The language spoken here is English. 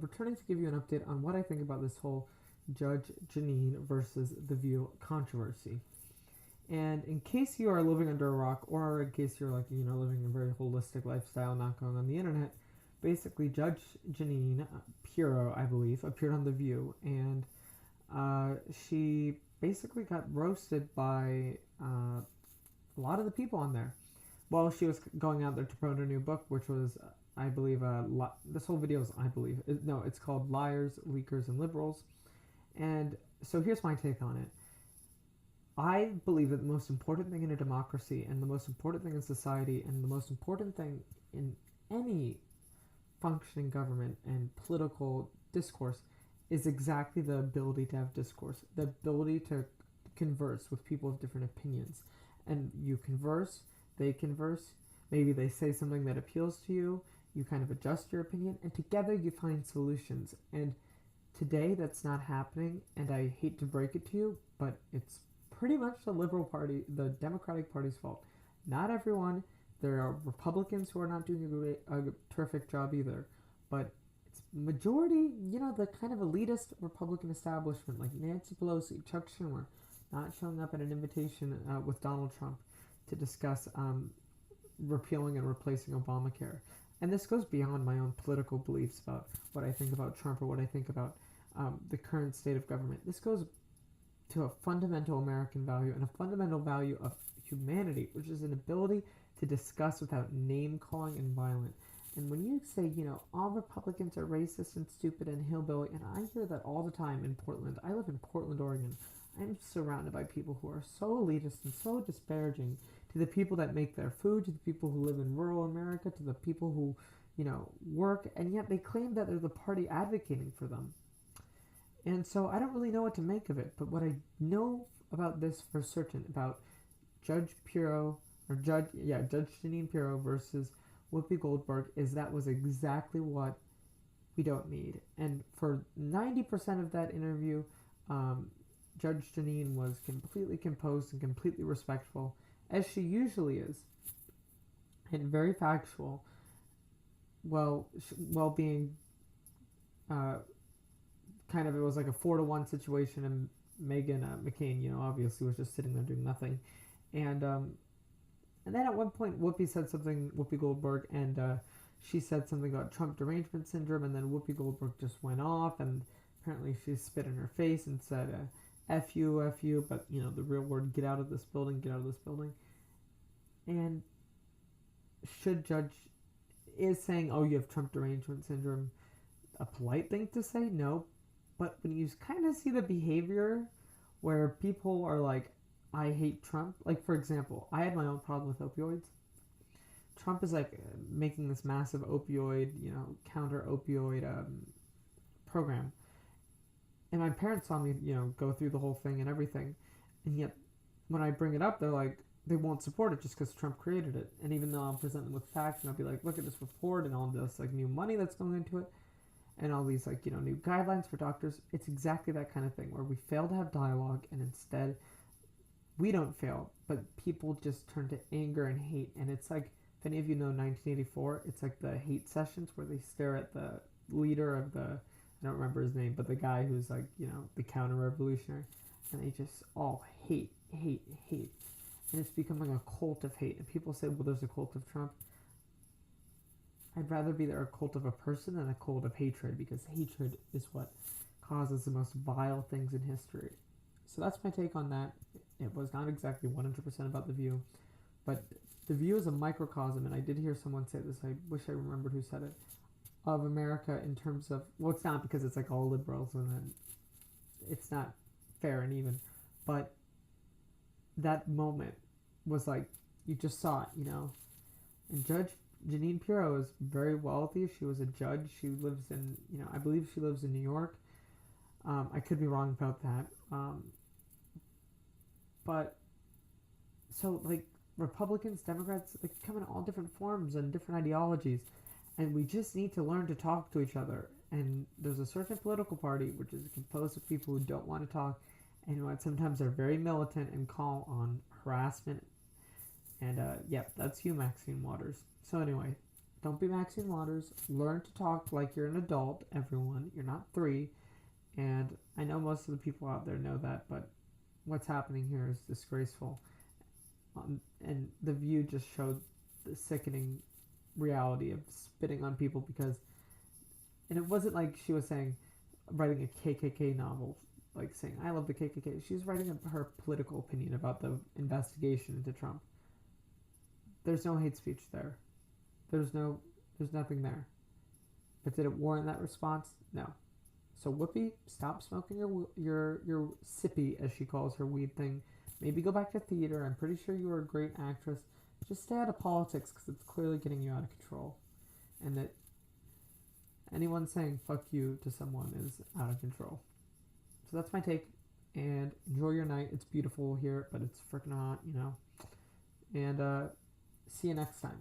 returning to give you an update on what I think about this whole Judge Jeanine versus the View controversy. And in case you are living under a rock, or in case you're like, living a very holistic lifestyle, not going on the internet, basically Judge Jeanine Pirro, I believe, appeared on The View, and she basically got roasted by a lot of the people on there. While she was going out there to promote her new book, which was, I believe, this whole video is, I believe, no, it's called Liars, Leakers, and Liberals. And so here's my take on it. I believe that the most important thing in a democracy, and the most important thing in society, and the most important thing in any functioning government and political discourse is exactly the ability to have discourse, the ability to converse with people of different opinions. And you converse, they converse, maybe they say something that appeals to you, you kind of adjust your opinion, and together you find solutions. And today that's not happening, and I hate to break it to you, but it's pretty much the Liberal Party, the Democratic Party's fault. Not everyone. There are Republicans who are not doing a terrific job either, but it's majority, the kind of elitist Republican establishment like Nancy Pelosi, Chuck Schumer, not showing up at an invitation with Donald Trump to discuss repealing and replacing Obamacare. And this goes beyond my own political beliefs about what I think about Trump or what I think about the current state of government. This goes to a fundamental American value and a fundamental value of humanity, which is an ability to discuss without name calling and violent. And when you say, all Republicans are racist and stupid and hillbilly, and I hear that all the time in Portland. I live in Portland, Oregon. I'm surrounded by people who are so elitist and so disparaging to the people that make their food, to the people who live in rural America, to the people who, work, and yet they claim that they're the party advocating for them. And so I don't really know what to make of it, but what I know about this for certain, about Judge Jeanine Pirro versus Whoopi Goldberg, is that was exactly what we don't need. And for 90% of that interview, Judge Jeanine was completely composed and completely respectful, as she usually is, and very factual, while being kind of, it was like a 4-to-1 situation, and Meghan McCain, obviously was just sitting there doing nothing. And then at one point, Whoopi Goldberg, and she said something about Trump derangement syndrome, and then Whoopi Goldberg just went off, and apparently she spit in her face and said, F you, but, the real word, get out of this building. And Judge is saying, oh, you have Trump derangement syndrome, a polite thing to say? No. But when you kind of see the behavior where people are like, I hate Trump. Like, for example, I had my own problem with opioids. Trump is like making this massive opioid, counter opioid program. And my parents saw me, go through the whole thing and everything. And yet, when I bring it up, they're like, they won't support it just because Trump created it. And even though I'll present them with facts and I'll be like, look at this report and all this like new money that's going into it, and all these like new guidelines for doctors, it's exactly that kind of thing where we fail to have dialogue, and instead we don't fail, but people just turn to anger and hate. And it's like, if any of you know 1984, it's like the hate sessions where they stare at the leader of the, I don't remember his name, but the guy who's like, the counter-revolutionary, and they just all hate. And it's becoming a cult of hate. And people say, well, there's a cult of Trump. I'd rather be there a cult of a person than a cult of hatred, because hatred is what causes the most vile things in history. So that's my take on that. It was not exactly 100% about The View, but The View is a microcosm, and I did hear someone say this, I wish I remembered who said it, of America in terms of, well, it's not because it's like all liberals, and then it's not fair and even, but that moment was like, you just saw it, and Judge Jeanine Pirro is very wealthy. She was a judge. She lives in, I believe she lives in New York. I could be wrong about that. But, so, like, Republicans, Democrats, they come in all different forms and different ideologies. And we just need to learn to talk to each other. And there's a certain political party which is composed of people who don't want to talk, and what sometimes are very militant and call on harassment. And, that's you, Maxine Waters. So anyway, Don't be Maxine Waters. Learn to talk like you're an adult, everyone. You're not 3. And I know most of the people out there know that, but what's happening here is disgraceful. And The View just showed the sickening reality of spitting on people because, and it wasn't like she was saying, writing a KKK novel, like saying, I love the KKK. She's writing her political opinion about the investigation into Trump. There's no hate speech there. There's nothing there. But did it warrant that response? No. So Whoopi, stop smoking your sippy, as she calls her weed thing. Maybe go back to theater. I'm pretty sure you were a great actress. Just stay out of politics because it's clearly getting you out of control. And that anyone saying fuck you to someone is out of control. So that's my take. And enjoy your night. It's beautiful here, but it's freaking hot, you know. And see you next time.